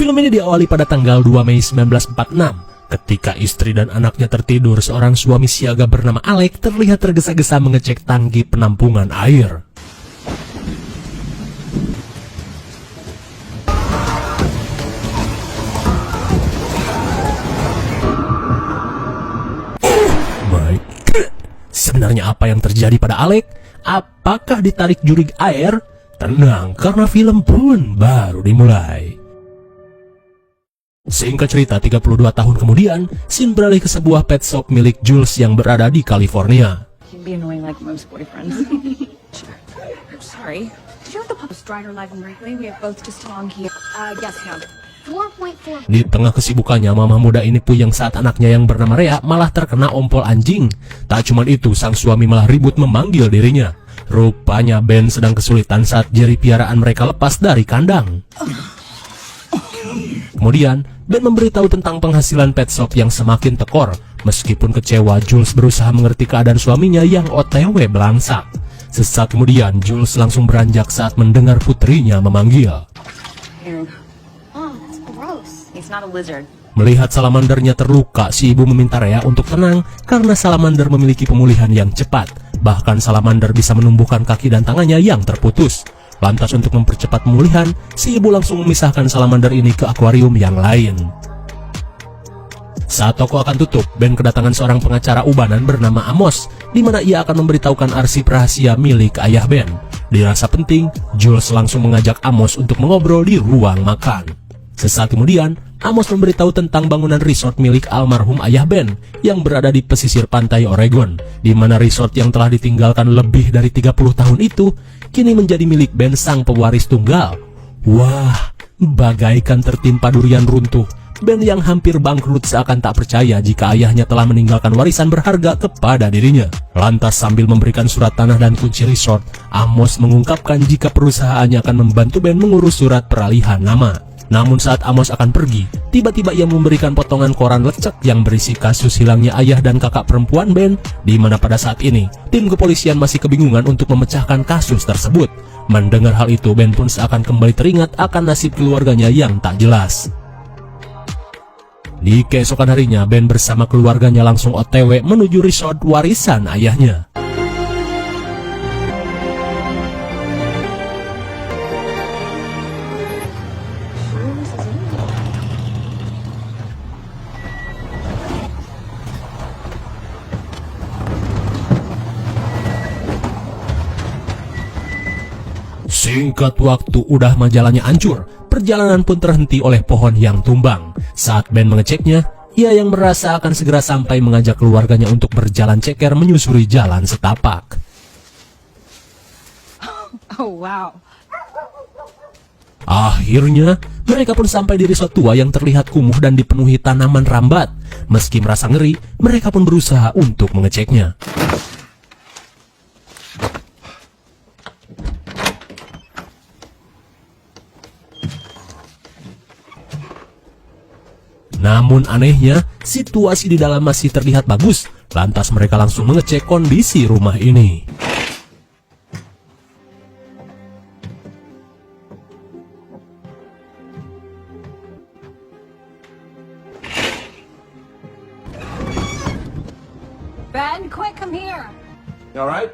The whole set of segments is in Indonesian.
Film ini diawali pada tanggal 2 Mei 1946. Ketika istri dan anaknya tertidur, seorang suami siaga bernama Alec terlihat tergesa-gesa mengecek tangki penampungan air. Oh my God! Sebenarnya apa yang terjadi pada Alec? Apakah ditarik jurig air? Tenang, karena film pun baru dimulai. Singkat cerita, 32 tahun kemudian, Sin beralih ke sebuah pet shop milik Jules yang berada di California. Di tengah kesibukannya, mama muda ini puyeng saat anaknya yang bernama Rhea malah terkena ompol anjing. Tak cuma itu, sang suami malah ribut memanggil dirinya. Rupanya Ben sedang kesulitan saat jeri piaraan mereka lepas dari kandang. Kemudian, Ben memberitahu tentang penghasilan pet shop yang semakin tekor. Meskipun kecewa, Jules berusaha mengerti keadaan suaminya yang OTW belangsak. Sesaat kemudian, Jules langsung beranjak saat mendengar putrinya memanggil. Melihat salamandernya terluka, si ibu meminta Rhea untuk tenang karena salamander memiliki pemulihan yang cepat. Bahkan salamander bisa menumbuhkan kaki dan tangannya yang terputus. Lantas untuk mempercepat pemulihan, si ibu langsung memisahkan salamander ini ke akuarium yang lain. Saat toko akan tutup, Ben kedatangan seorang pengacara ubanan bernama Amos, di mana ia akan memberitahukan arsip rahasia milik ayah Ben. Dirasa penting, Jules langsung mengajak Amos untuk mengobrol di ruang makan. Sesaat kemudian, Amos memberitahu tentang bangunan resort milik almarhum ayah Ben yang berada di pesisir pantai Oregon, di mana resort yang telah ditinggalkan lebih dari 30 tahun itu kini menjadi milik Ben sang pewaris tunggal. Wah, bagaikan tertimpa durian runtuh, Ben yang hampir bangkrut seakan tak percaya jika ayahnya telah meninggalkan warisan berharga kepada dirinya. Lantas sambil memberikan surat tanah dan kunci resort, Amos mengungkapkan jika perusahaannya akan membantu Ben mengurus surat peralihan nama. Namun saat Amos akan pergi, tiba-tiba ia memberikan potongan koran lecek yang berisi kasus hilangnya ayah dan kakak perempuan Ben, di mana pada saat ini, tim kepolisian masih kebingungan untuk memecahkan kasus tersebut. Mendengar hal itu, Ben pun seakan kembali teringat akan nasib keluarganya yang tak jelas. Di keesokan harinya, Ben bersama keluarganya langsung OTW menuju resort warisan ayahnya. Singkat waktu, udah majalahnya hancur. Perjalanan pun terhenti oleh pohon yang tumbang. Saat Ben mengeceknya, ia yang merasa akan segera sampai mengajak keluarganya untuk berjalan ceker menyusuri jalan setapak. Oh wow. Akhirnya, mereka pun sampai di resort tua yang terlihat kumuh dan dipenuhi tanaman rambat. Meski merasa ngeri, mereka pun berusaha untuk mengeceknya. Namun anehnya, situasi di dalam masih terlihat bagus. Lantas mereka langsung mengecek kondisi rumah ini. Ben, quick, come here. You all right?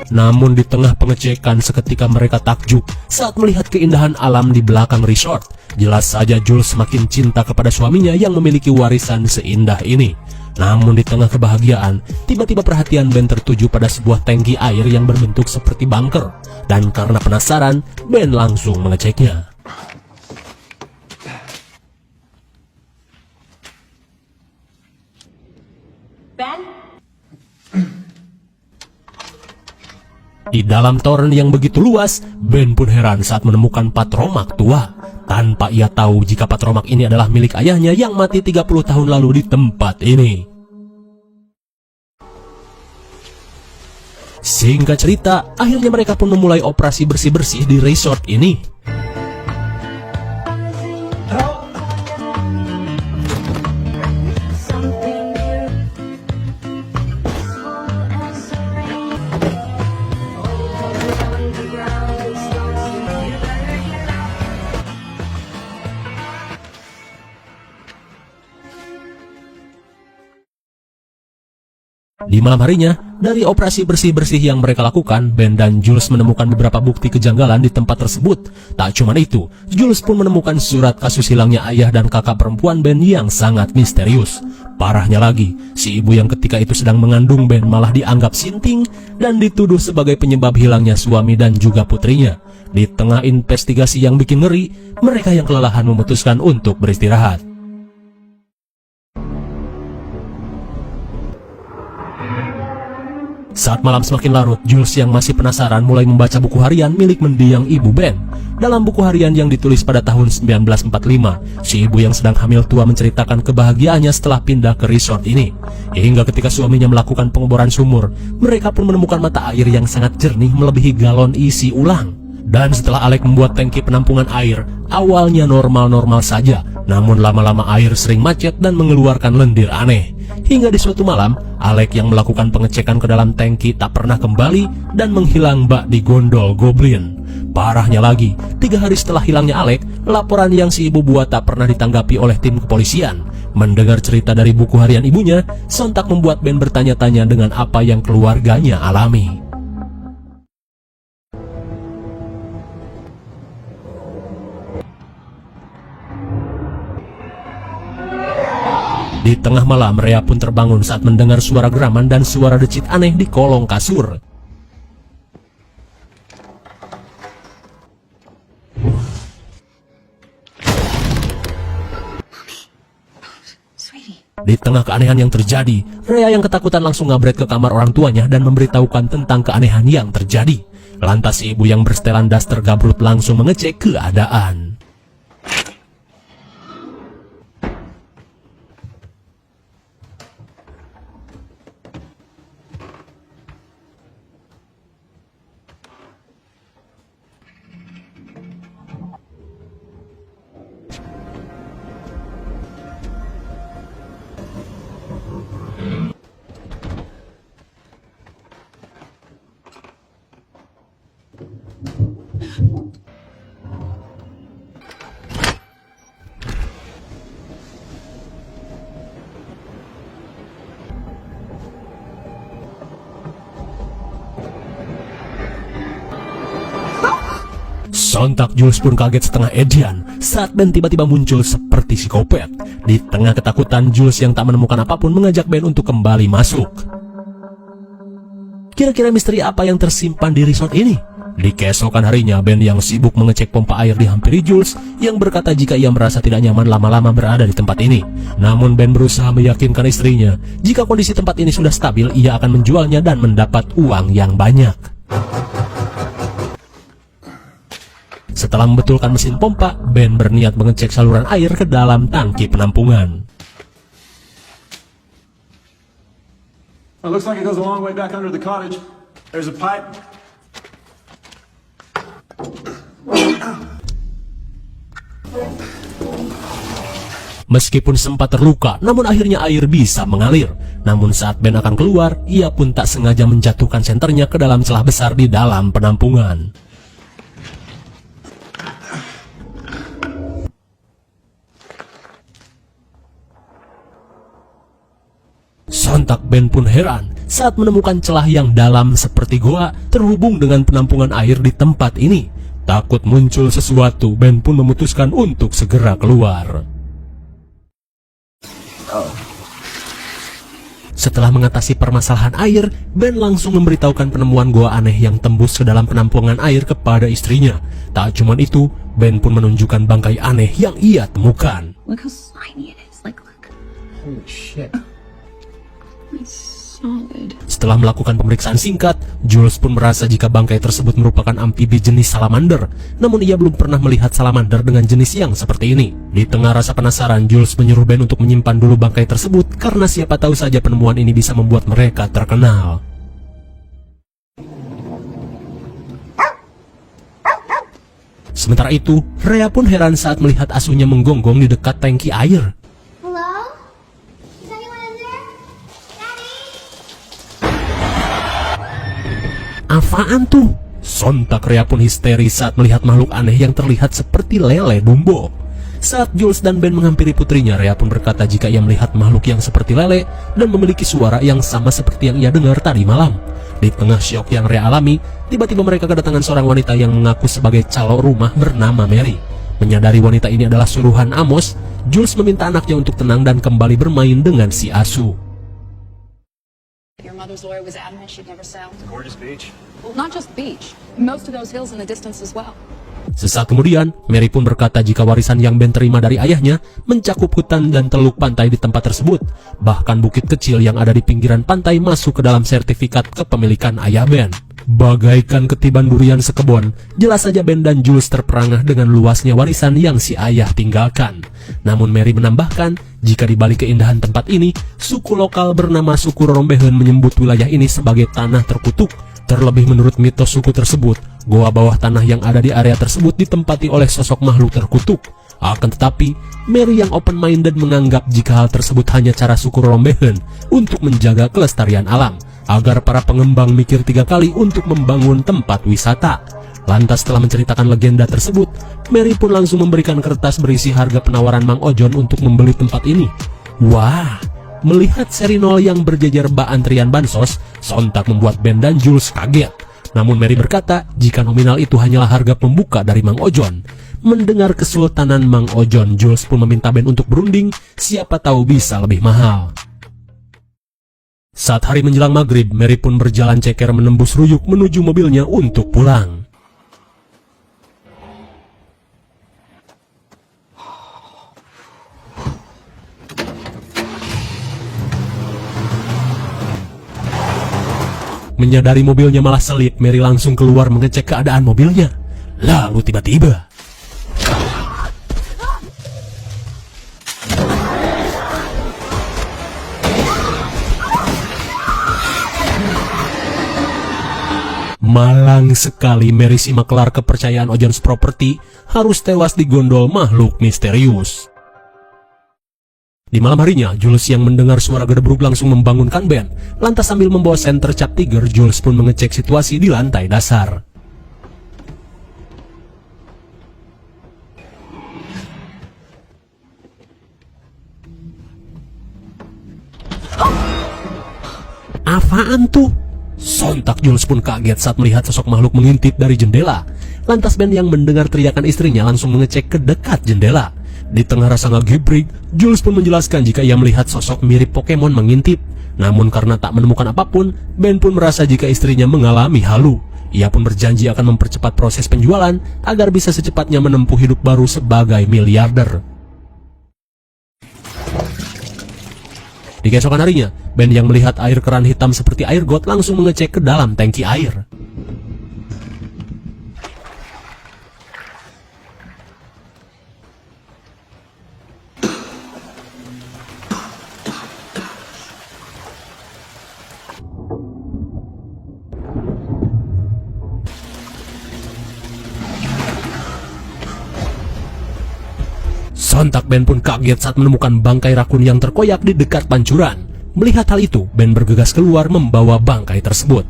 Namun di tengah pengecekan seketika mereka takjub saat melihat keindahan alam di belakang resort. Jelas saja Jules semakin cinta kepada suaminya yang memiliki warisan seindah ini. Namun di tengah kebahagiaan, tiba-tiba perhatian Ben tertuju pada sebuah tangki air yang berbentuk seperti bunker. Dan karena penasaran, Ben langsung mengeceknya. Ben? Di dalam toren yang begitu luas, Ben pun heran saat menemukan patromak tua. Tanpa ia tahu jika patromak ini adalah milik ayahnya yang mati 30 tahun lalu di tempat ini. Singkat cerita, akhirnya mereka pun memulai operasi bersih-bersih di resort ini. Di malam harinya, dari operasi bersih-bersih yang mereka lakukan, Ben dan Jules menemukan beberapa bukti kejanggalan di tempat tersebut. Tak cuma itu, Jules pun menemukan surat kasus hilangnya ayah dan kakak perempuan Ben yang sangat misterius. Parahnya lagi, si ibu yang ketika itu sedang mengandung Ben malah dianggap sinting dan dituduh sebagai penyebab hilangnya suami dan juga putrinya. Di tengah investigasi yang bikin ngeri, mereka yang kelelahan memutuskan untuk beristirahat. Saat malam semakin larut, Jules yang masih penasaran mulai membaca buku harian milik mendiang ibu Ben. Dalam buku harian yang ditulis pada tahun 1945, si ibu yang sedang hamil tua menceritakan kebahagiaannya setelah pindah ke resort ini. Hingga ketika suaminya melakukan pengeboran sumur, mereka pun menemukan mata air yang sangat jernih melebihi galon isi ulang. Dan setelah Alec membuat tangki penampungan air, awalnya normal-normal saja, namun lama-lama air sering macet dan mengeluarkan lendir aneh. Hingga di suatu malam, Alec yang melakukan pengecekan ke dalam tangki tak pernah kembali dan menghilang bak di gondol goblin. Parahnya lagi, 3 hari setelah hilangnya Alec, laporan yang si ibu buat tak pernah ditanggapi oleh tim kepolisian. Mendengar cerita dari buku harian ibunya, sontak membuat Ben bertanya-tanya dengan apa yang keluarganya alami. Di tengah malam, Rhea pun terbangun saat mendengar suara geraman dan suara decit aneh di kolong kasur. Di tengah keanehan yang terjadi, Rhea yang ketakutan langsung ngabret ke kamar orang tuanya dan memberitahukan tentang keanehan yang terjadi. Lantas si ibu yang bersetelan daster gabrut langsung mengecek keadaan. Sontak Jules pun kaget setengah edian saat Ben tiba-tiba muncul seperti psikopat. Di tengah ketakutan, Jules yang tak menemukan apapun mengajak Ben untuk kembali masuk. Kira-kira misteri apa yang tersimpan di resort ini? Di keesokan harinya, Ben yang sibuk mengecek pompa air dihampiri Jules yang berkata jika ia merasa tidak nyaman lama-lama berada di tempat ini. Namun Ben berusaha meyakinkan istrinya jika kondisi tempat ini sudah stabil, ia akan menjualnya dan mendapat uang yang banyak. Setelah membetulkan mesin pompa, Ben berniat mengecek saluran air ke dalam tangki penampungan. It looks like it goes a long way back under the cottage. There's a pipe. Meskipun sempat terluka, namun akhirnya air bisa mengalir. Namun saat Ben akan keluar, ia pun tak sengaja menjatuhkan senternya ke dalam celah besar di dalam penampungan. Sontak Ben pun heran saat menemukan celah yang dalam seperti goa terhubung dengan penampungan air di tempat ini. Takut muncul sesuatu, Ben pun memutuskan untuk segera keluar. Setelah mengatasi permasalahan air, Ben langsung memberitahukan penemuan goa aneh yang tembus ke dalam penampungan air kepada istrinya. Tak cuma itu, Ben pun menunjukkan bangkai aneh yang ia temukan. Look how slimy it is. Like, look. Holy shit. It's solid. Setelah melakukan pemeriksaan singkat, Jules pun merasa jika bangkai tersebut merupakan amfibi jenis salamander. Namun ia belum pernah melihat salamander dengan jenis yang seperti ini. Di tengah rasa penasaran, Jules menyuruh Ben untuk menyimpan dulu bangkai tersebut karena siapa tahu saja penemuan ini bisa membuat mereka terkenal. Sementara itu, Rhea pun heran saat melihat asuhnya menggonggong di dekat tangki air. Apaan tuh? Sontak Rhea pun histeris saat melihat makhluk aneh yang terlihat seperti lele Dumbo. Saat Jules dan Ben menghampiri putrinya, Rhea pun berkata jika ia melihat makhluk yang seperti lele dan memiliki suara yang sama seperti yang ia dengar tadi malam. Di tengah syok yang Rhea alami, tiba-tiba mereka kedatangan seorang wanita yang mengaku sebagai calo rumah bernama Mary. Menyadari wanita ini adalah suruhan Amos, Jules meminta anaknya untuk tenang dan kembali bermain dengan si asuh. Your mother's lawyer was adamant she'd never sell. Gorgeous beach. Well, not just beach. Most of those hills in the distance as well. Sesaat kemudian, Mary pun berkata jika warisan yang Ben terima dari ayahnya mencakup hutan dan teluk pantai di tempat tersebut. Bahkan bukit kecil yang ada di pinggiran pantai masuk ke dalam sertifikat kepemilikan ayah Ben. Bagaikan ketiban durian sekebun, jelas saja Ben dan Jules terperangah dengan luasnya warisan yang si ayah tinggalkan. Namun Mary menambahkan, jika di balik keindahan tempat ini, suku lokal bernama suku Rombehen menyebut wilayah ini sebagai tanah terkutuk. Terlebih menurut mitos suku tersebut, goa bawah tanah yang ada di area tersebut ditempati oleh sosok makhluk terkutuk. Akan tetapi, Mary yang open-minded menganggap jika hal tersebut hanya cara suku Rombehen untuk menjaga kelestarian alam, agar para pengembang mikir 3 kali untuk membangun tempat wisata. Lantas setelah menceritakan legenda tersebut, Mary pun langsung memberikan kertas berisi harga penawaran Mang Ojon untuk membeli tempat ini. Wah! Melihat seri nol yang berjejer bak antrian bansos, sontak membuat Ben dan Jules kaget. Namun Mary berkata jika nominal itu hanyalah harga pembuka dari Mang Ojon. Mendengar kesultanan Mang Ojon, Jules pun meminta Ben untuk berunding, siapa tahu bisa lebih mahal. Saat hari menjelang maghrib, Mary pun berjalan ceker menembus ruyuk menuju mobilnya untuk pulang. Menyadari mobilnya malah selip, Mary langsung keluar mengecek keadaan mobilnya. Lalu tiba-tiba malang sekali Mary si maklar kepercayaan Ojon's Property harus tewas digondol makhluk misterius. Di malam harinya, Jules yang mendengar suara gedebruk langsung membangunkan Ben. Lantas sambil membawa senter cap tiger, Jules pun mengecek situasi di lantai dasar. Apaan tuh? Sontak Jules pun kaget saat melihat sosok makhluk mengintip dari jendela. Lantas Ben yang mendengar teriakan istrinya langsung mengecek ke dekat jendela. Di tengah rasa ngegibrig, Jules pun menjelaskan jika ia melihat sosok mirip Pokemon mengintip. Namun karena tak menemukan apapun, Ben pun merasa jika istrinya mengalami halu. Ia pun berjanji akan mempercepat proses penjualan agar bisa secepatnya menempuh hidup baru sebagai miliarder. Di keesokan harinya, Ben yang melihat air keran hitam seperti air got langsung mengecek ke dalam tangki air. Sontak Ben pun kaget saat menemukan bangkai rakun yang terkoyak di dekat pancuran. Melihat hal itu, Ben bergegas keluar membawa bangkai tersebut.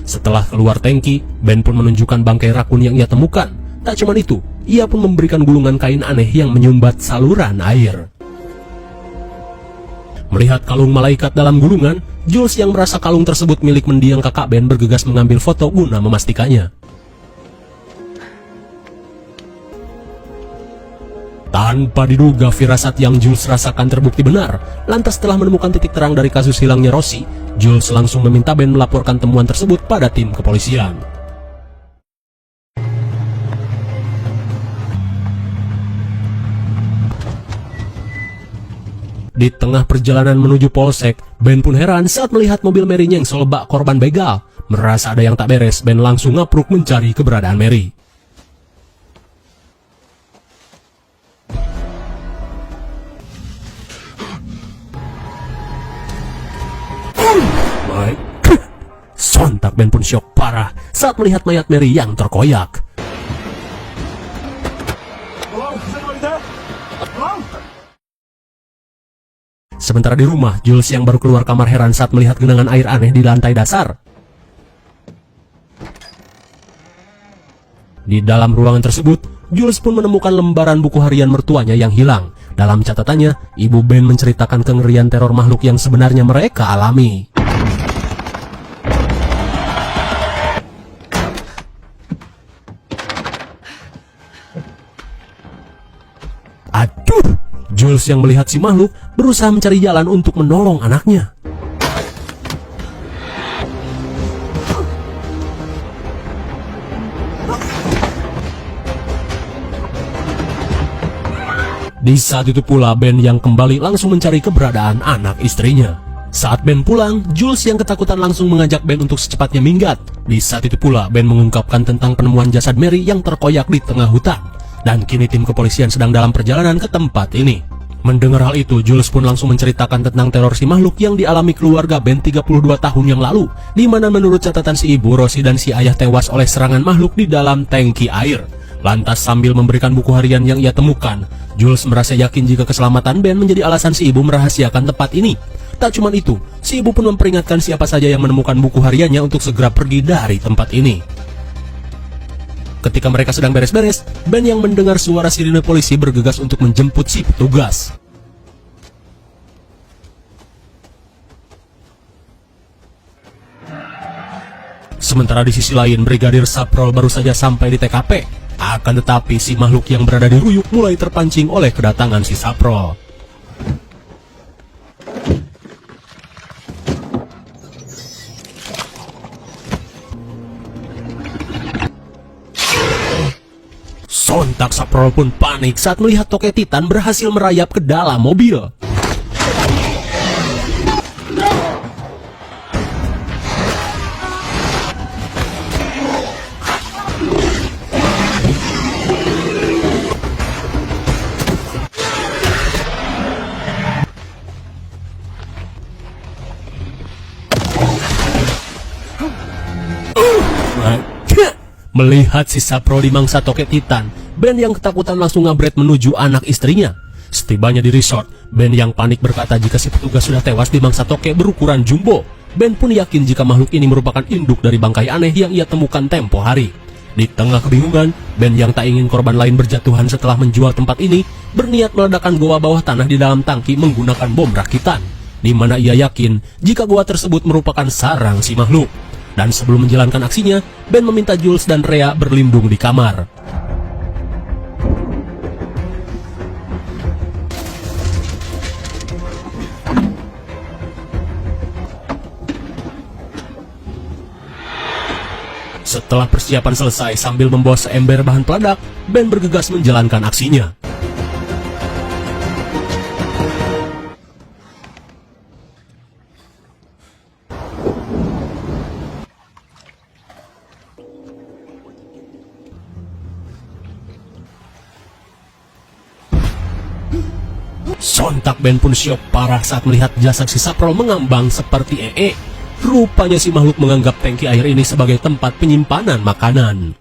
Setelah keluar tangki, Ben pun menunjukkan bangkai rakun yang ia temukan. Tak cuma itu, ia pun memberikan gulungan kain aneh yang menyumbat saluran air. Melihat kalung malaikat dalam gulungan, Jules yang merasa kalung tersebut milik mendiang kakak Ben bergegas mengambil foto guna memastikannya. Tanpa diduga, firasat yang Jules rasakan terbukti benar. Lantas setelah menemukan titik terang dari kasus hilangnya Rosie, Jules langsung meminta Ben melaporkan temuan tersebut pada tim kepolisian. Di tengah perjalanan menuju polsek, Ben pun heran saat melihat mobil Mary nyengsol bak korban begal. Merasa ada yang tak beres, Ben langsung ngapruk mencari keberadaan Mary. Sontak Ben pun syok parah saat melihat mayat Mary yang terkoyak. Sementara di rumah, Jules yang baru keluar kamar heran saat melihat genangan air aneh di lantai dasar. Di dalam ruangan tersebut, Jules pun menemukan lembaran buku harian mertuanya yang hilang. Dalam catatannya, ibu Ben menceritakan kengerian teror makhluk yang sebenarnya mereka alami. Aduh, Jules yang melihat si makhluk berusaha mencari jalan untuk menolong anaknya. Di saat itu pula Ben yang kembali langsung mencari keberadaan anak istrinya. Saat Ben pulang, Jules yang ketakutan langsung mengajak Ben untuk secepatnya minggat. Di saat itu pula Ben mengungkapkan tentang penemuan jasad Mary yang terkoyak di tengah hutan. Dan kini tim kepolisian sedang dalam perjalanan ke tempat ini. Mendengar hal itu, Jules pun langsung menceritakan tentang teror si makhluk yang dialami keluarga Ben 32 tahun yang lalu, di mana menurut catatan si ibu, Rosie dan si ayah tewas oleh serangan makhluk di dalam tangki air. Lantas sambil memberikan buku harian yang ia temukan, Jules merasa yakin jika keselamatan Ben menjadi alasan si ibu merahasiakan tempat ini. Tak cuma itu, si ibu pun memperingatkan siapa saja yang menemukan buku hariannya untuk segera pergi dari tempat ini. Ketika mereka sedang beres-beres, Ben yang mendengar suara sirine polisi bergegas untuk menjemput si petugas. Sementara di sisi lain, Brigadir Saprol baru saja sampai di TKP. Akan tetapi si makhluk yang berada di Ruyuk mulai terpancing oleh kedatangan si Saprol. Sontak Saprol pun panik saat melihat tokek Titan berhasil merayap ke dalam mobil. Melihat si Saprol dimangsa tokek Titan, Ben yang ketakutan langsung ngabret menuju anak istrinya. Setibanya di resort, Ben yang panik berkata jika si petugas sudah tewas dimangsa tokek berukuran jumbo. Ben pun yakin jika makhluk ini merupakan induk dari bangkai aneh yang ia temukan tempo hari. Di tengah kebingungan, Ben yang tak ingin korban lain berjatuhan setelah menjual tempat ini, berniat meledakkan goa bawah tanah di dalam tangki menggunakan bom rakitan, di mana ia yakin jika goa tersebut merupakan sarang si makhluk. Dan sebelum menjalankan aksinya, Ben meminta Jules dan Rhea berlindung di kamar. Setelah persiapan selesai sambil membawa seember bahan peledak, Ben bergegas menjalankan aksinya. Sontak Ben pun syok parah saat melihat jasad si Saprol mengambang seperti ee. Rupanya si makhluk menganggap tangki air ini sebagai tempat penyimpanan makanan.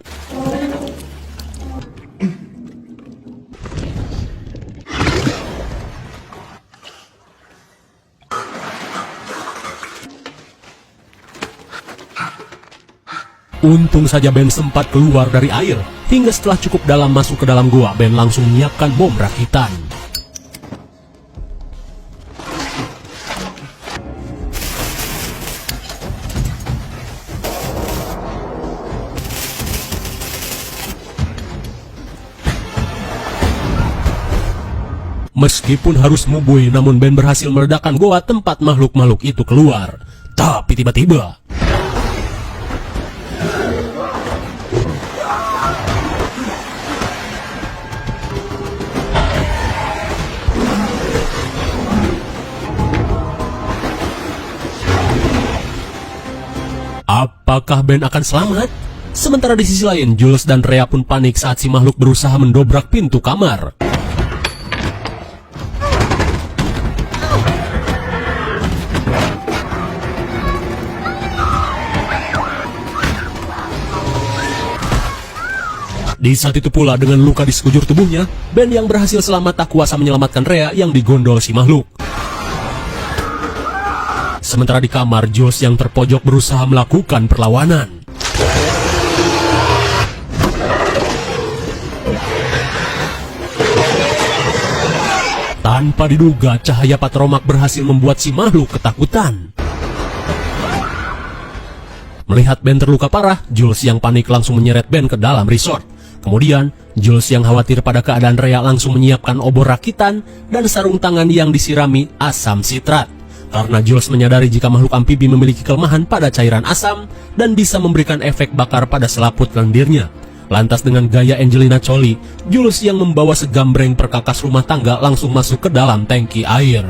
Untung saja Ben sempat keluar dari air. Hingga setelah cukup dalam masuk ke dalam gua, Ben langsung menyiapkan bom rakitan. Meskipun harus mubui, namun Ben berhasil meledakkan goa tempat makhluk-makhluk itu keluar. Tapi tiba-tiba, apakah Ben akan selamat? Sementara di sisi lain, Jules dan Rhea pun panik saat si makhluk berusaha mendobrak pintu kamar. Di saat itu pula dengan luka di sekujur tubuhnya, Ben yang berhasil selamat tak kuasa menyelamatkan Rhea yang digondol si makhluk. Sementara di kamar, Jules yang terpojok berusaha melakukan perlawanan. Tanpa diduga, cahaya patromak berhasil membuat si makhluk ketakutan. Melihat Ben terluka parah, Jules yang panik langsung menyeret Ben ke dalam resort. Kemudian, Jules yang khawatir pada keadaan Rhea langsung menyiapkan obor rakitan dan sarung tangan yang disirami asam sitrat. Karena Jules menyadari jika makhluk amfibi memiliki kelemahan pada cairan asam dan bisa memberikan efek bakar pada selaput lendirnya. Lantas dengan gaya Angelina Jolie, Jules yang membawa segambreng perkakas rumah tangga langsung masuk ke dalam tangki air.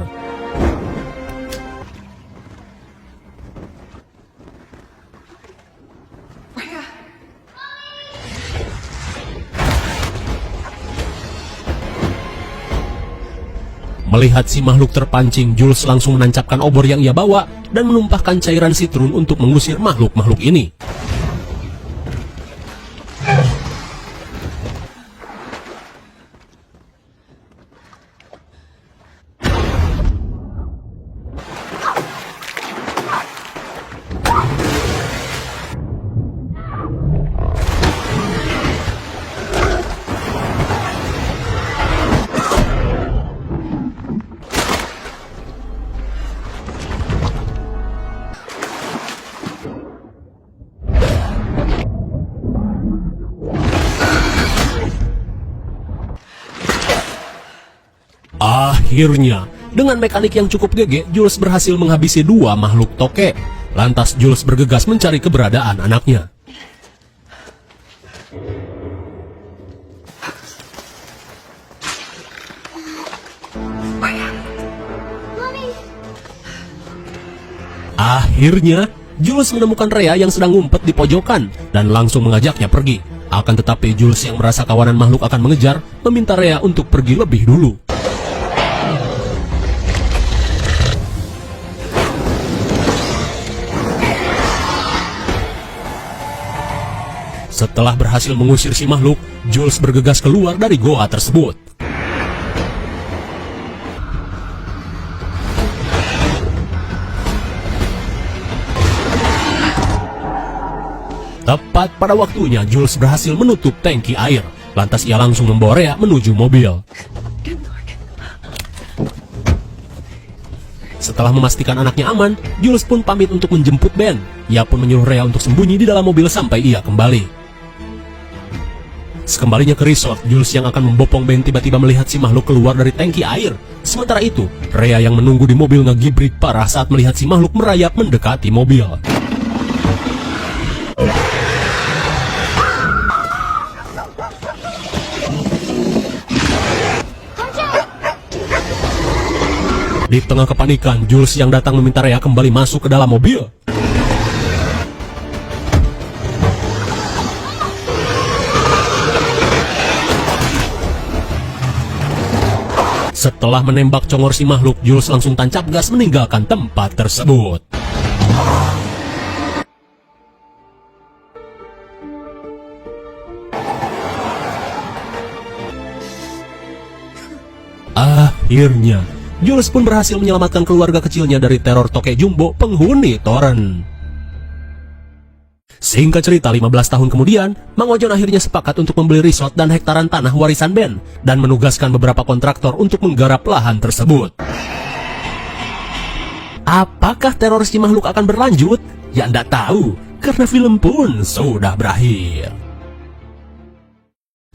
Melihat si makhluk terpancing, Jules langsung menancapkan obor yang ia bawa dan menumpahkan cairan sitrun untuk mengusir makhluk-makhluk ini. Akhirnya, dengan mekanik yang cukup gege, Jules berhasil menghabisi 2 makhluk toke. Lantas Jules bergegas mencari keberadaan anaknya. Akhirnya, Jules menemukan Rhea yang sedang ngumpet di pojokan dan langsung mengajaknya pergi. Akan tetapi Jules yang merasa kawanan makhluk akan mengejar, meminta Rhea untuk pergi lebih dulu. Setelah berhasil mengusir si makhluk, Jules bergegas keluar dari goa tersebut. Tepat pada waktunya, Jules berhasil menutup tangki air. Lantas ia langsung membawa Rhea menuju mobil. Setelah memastikan anaknya aman, Jules pun pamit untuk menjemput Ben. Ia pun menyuruh Rhea untuk sembunyi di dalam mobil sampai ia kembali. Sekembalinya ke resort, Jules yang akan membopong Ben tiba-tiba melihat si makhluk keluar dari tangki air. Sementara itu, Rhea yang menunggu di mobil ngegibrit parah saat melihat si makhluk merayap mendekati mobil. Di tengah kepanikan, Jules yang datang meminta Rhea kembali masuk ke dalam mobil. Setelah menembak congor si makhluk, Jules langsung tancap gas meninggalkan tempat tersebut. Akhirnya, Jules pun berhasil menyelamatkan keluarga kecilnya dari teror toke jumbo penghuni toren. Singkat cerita, 15 tahun kemudian, Mang Ojon akhirnya sepakat untuk membeli resort dan hektaran tanah warisan Ben dan menugaskan beberapa kontraktor untuk menggarap lahan tersebut. Apakah teror si makhluk akan berlanjut? Ya ndak tahu, karena film pun sudah berakhir.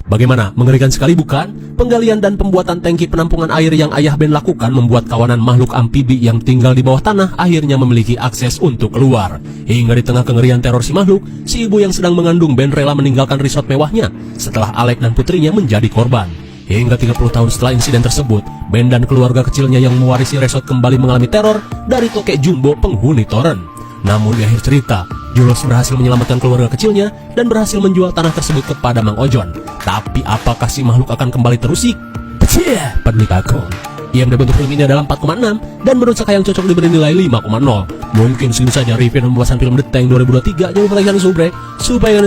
Bagaimana? Mengerikan sekali bukan? Penggalian dan pembuatan tangki penampungan air yang ayah Ben lakukan membuat kawanan makhluk amfibi yang tinggal di bawah tanah akhirnya memiliki akses untuk keluar. Hingga di tengah kengerian teror si makhluk, si ibu yang sedang mengandung Ben rela meninggalkan resort mewahnya setelah Alec dan putrinya menjadi korban. Hingga 30 tahun setelah insiden tersebut, Ben dan keluarga kecilnya yang mewarisi resort kembali mengalami teror dari toke jumbo penghuni toren. Namun di akhir cerita, Jules berhasil menyelamatkan keluarga kecilnya dan berhasil menjual tanah tersebut kepada Mang Ojon. Tapi apakah si makhluk akan kembali terusik? Pecah, Padmipakong. IMDb untuk film ini adalah 4,6 dan menurut saya yang cocok diberi nilai 5,0. Mungkin segini saja review dan pembahasan film The Tank 2023. Jangan lupa like dan subscribe supaya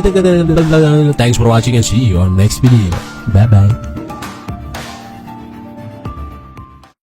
thanks for watching and see you on next video. Bye bye.